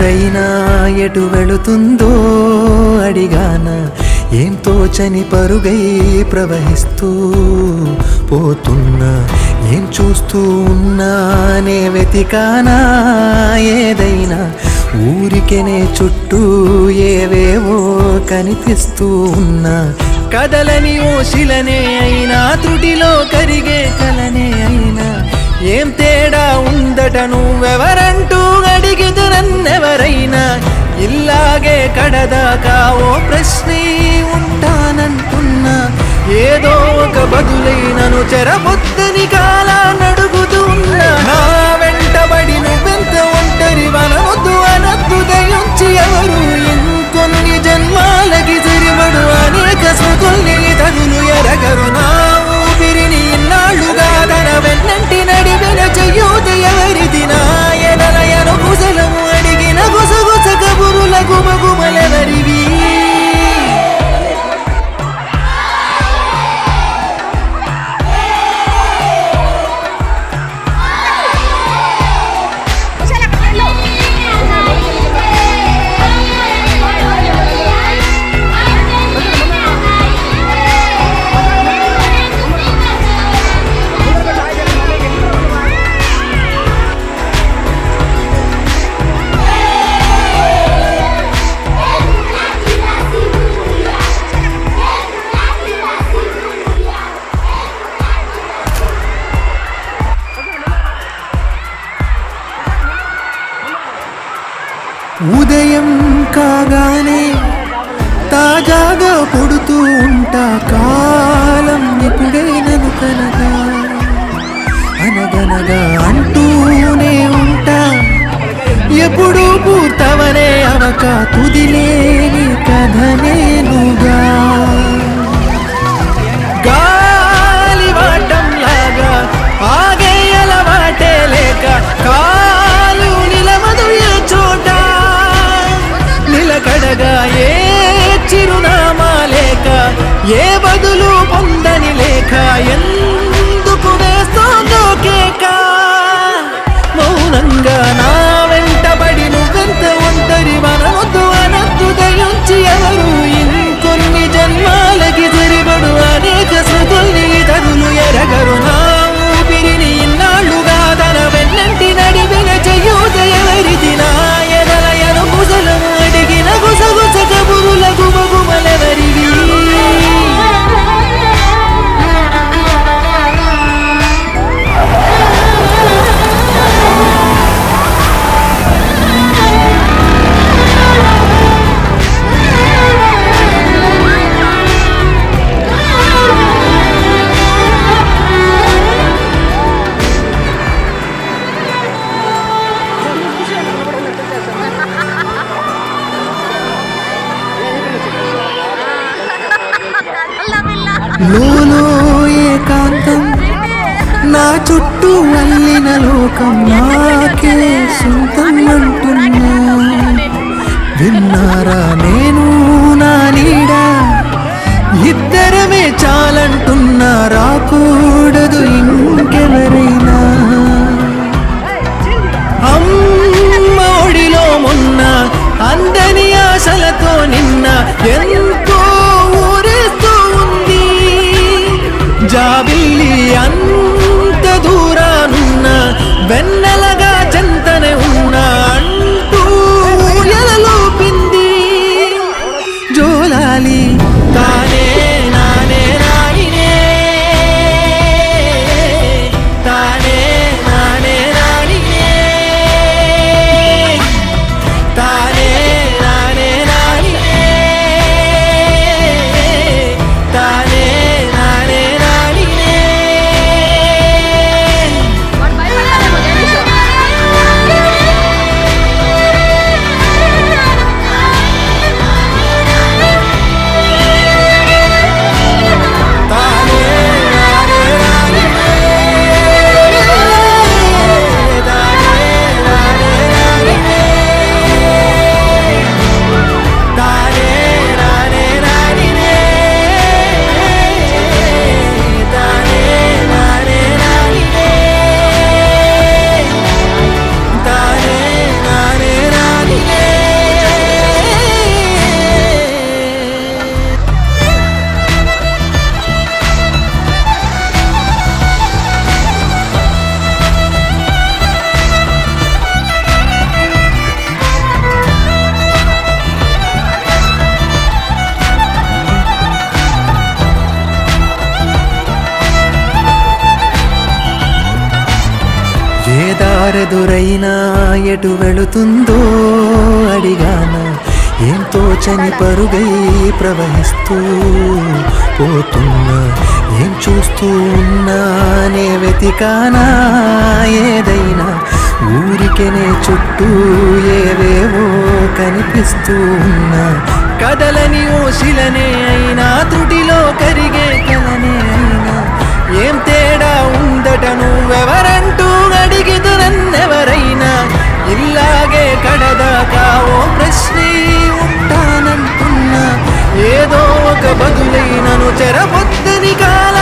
ఎవరైనా ఎటు వెళుతుందో అడిగాన ఏం తోచని పరుగై ప్రవహిస్తూ పోతున్నా ఏం చూస్తూ ఉన్నానే వెతికానా ఏదైనా ఊరికెనే చుట్టూ ఏవేవో కనిపిస్తూ ఉన్నా కదలని ఓశిలనే అయినా త్రుటిలో కరిగే కలనే అయినా ఏం తేడా ఉందట నువ్వెవరంటూ అడిగితే నన్నెవరైనా ఇల్లాగే కడదాకా ఓ ప్రశ్నే ఉంటానంటున్నా ఏదో ఒక బదులై నన్ను చెరబొద్దని కాలా నడుగుతూ ఉన్నా నా వెంటబడి నువ్వెంత ఒంటరి వనవద్దు అనద్దు దయించి ఎవరు ఇంకొన్ని జన్మాలకి సరిపడు అనేక స్మృతుల్ని తగులు ఎరగరు నా ఊపిరిని ఇన్నాళ్ళుగా తన వెన్నంటి నడిపిన చెయ్యూత ఎవరిది నా ఎనలయను కుశలము అడిగిన గుసగుస కబురుల గుమగుమలెవరివి ఉదయం కాగానే తాజాగా పుడుతూ ఉంటా కాలం ఎప్పుడైనను కనగా అనగనగా అంటూనే ఉంటా ఎప్పుడూ పూర్తవనే అవక తుదిలేని కథనేనుగా గాలి వాటంలాగా ఆగే అలవాటే లేక కాలు నిలవదు ఏ చోట నిలకడగా ఏ చిరునామా లేక ఏ బదులు పొందని లేక ఎందుకు వేస్తోందో కేక మౌనంగా నా వెంటబడి నువ్వెంత ఒంటరి వనవద్దు అనద్దు దయించి ఎవరు ఇంకొన్ని జన్మాలకి సరిపడు అనేక స్మృతుల్ని తగులు ఎరగరు నా ఊపిరిని ఇన్నాళ్ళుగా తన వెన్నంటి నడిపిన చెయ్యూత ఎవరిది నా ఎదలయను కుశలము అడిగిన గుసగుస కబురుల గుమగుమలెవరివి లోలో ఏకాంతం నా చుట్టూ అల్లిన లోకం నాకే సొంతం అంటున్నా విన్నారా నేను నా నీడ ఇద్దరమే చాలంటున్నా రాకూడదు ఇంకెవరైనా అమ్మ ఒడిలో మొన్న అందని ఆశలతో నిన్న ఎంతో ఊరేస్తూ ఉంది జాబిల్లి అంత దూరానున్న వెన్నెలగా చెంతనే ఉన్నా అంటూ ఎలలోపింది జోలాలి తానే నానే నాయినే దారెదురైనా ఎటు వెళుతుందో అడిగానా, ఏం తోచని పరుగై ప్రవహిస్తూ పోతున్నా, ఏం చూస్తూ ఉన్నానే వెతికానా ఏదైనా, ఊరికెనే చుట్టూ ఏవేవో కనిపిస్తూ ఉన్నా, కదలని ఓశిలనే అయినా త్రుటిలో కరిగే కలనే అయినా, ఏం తేడా ఉందట నువ్వెవరంటూ అడిగిదు నన్నెవరైనా, ఇల్లాగే కడదాకా ఓ ప్రశ్నే ఉంటానంటున్నా, ఏదో ఒక బదులైనను చెరపొద్దని కాల